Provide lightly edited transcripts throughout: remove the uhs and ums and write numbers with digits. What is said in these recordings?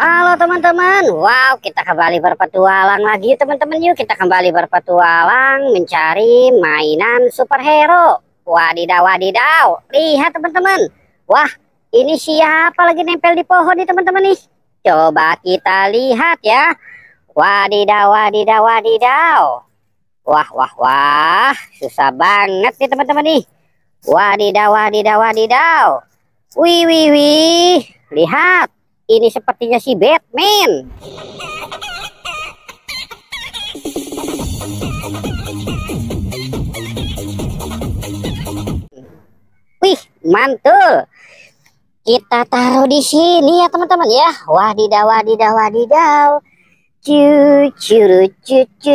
Halo teman-teman, wow kita kembali berpetualang lagi teman-teman. Yuk kita kembali berpetualang mencari mainan superhero. Wadidaw wadidaw, lihat teman-teman. Wah, ini siapa lagi nempel di pohon nih teman-teman nih. Coba kita lihat ya. Wadidaw wadidaw wadidaw. Wah wah wah, susah banget nih teman-teman nih. Wadidaw wadidaw wadidaw. Wih wih wih, lihat. Ini sepertinya si Batman. Wih, mantul. Kita taruh di sini ya teman-teman ya. Wadidaw wadidaw wadidaw. Cucuru cucu.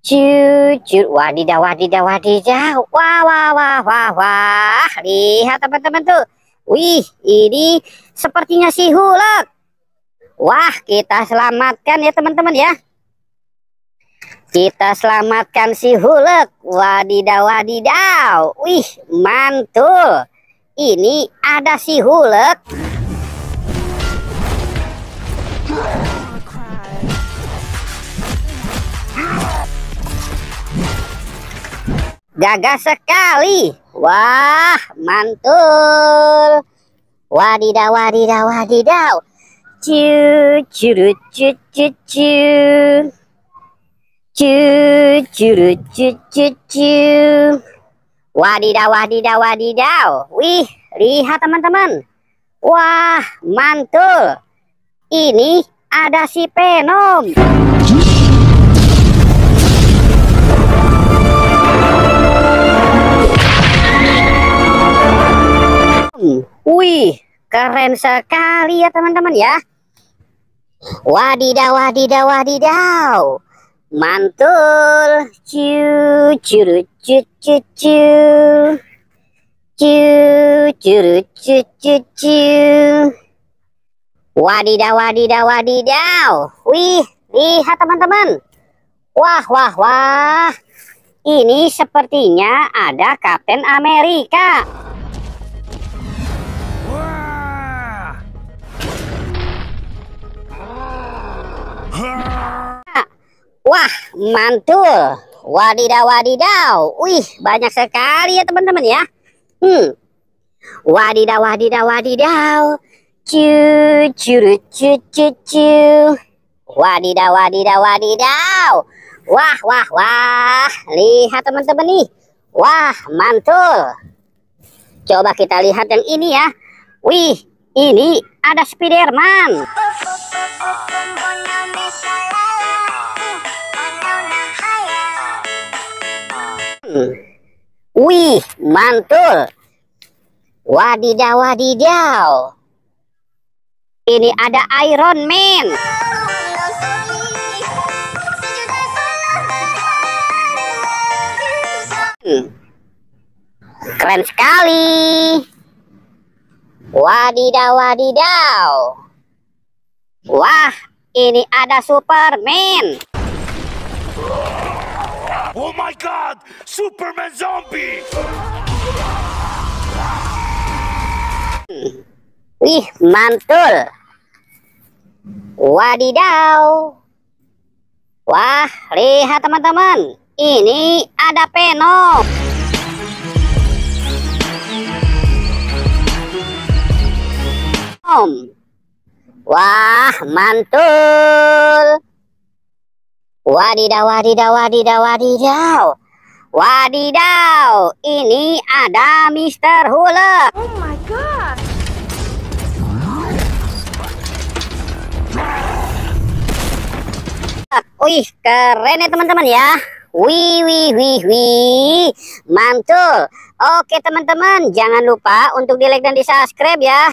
Cucur, wadidaw wadidaw wadidaw. Wah wah wah wah wah. Lihat teman-teman tuh. Wih, ini sepertinya si Hulk. Wah, kita selamatkan ya teman-teman ya. Kita selamatkan si Hulk. Wadidaw wadidaw. Wih, mantul. Ini ada si Hulk. Gagah sekali. Wah, mantul. Wadidaw wadidaw wadidaw. Cucuru cucu. Cucuru cucu. Wadidaw wadidaw wadidaw. Wih, lihat teman-teman. Wah, mantul. Ini ada si Venom. Wih, keren sekali ya teman-teman ya. Wadidaw wadidaw wadidaw. Mantul. Cucuru cucu. Cucuru cucu. Wadidaw wadidaw wadidaw. Wih, lihat teman-teman. Wah wah wah. Ini sepertinya ada Kapten Amerika. Wah, mantul. Wadidaw wadidaw. Wih, banyak sekali ya teman-teman ya. Wadidaw wadidaw wadidaw. Cucuru cucu. Wadidaw wadidaw wadidaw. Wah wah wah. Lihat teman-teman nih. Wah, mantul. Coba kita lihat yang ini ya. Wih, ini ada Spiderman. Wih, mantul. Wadidaw wadidaw. Ini ada Iron Man. Keren sekali. Wadidaw wadidaw. Wah, ini ada Superman. Oh my God! Superman zombie! Wih, mantul. Wadidaw. Wah, lihat teman-teman. Ini ada Venom. Wah, mantul. Wadidaw wadidaw wadidaw wadidaw. Wadidaw, ini ada Mr. Hulk. Oh my God. Wih, keren ya teman-teman ya. Wih wih wih wih. Mantul. Oke teman-teman, jangan lupa untuk di like dan di subscribe ya.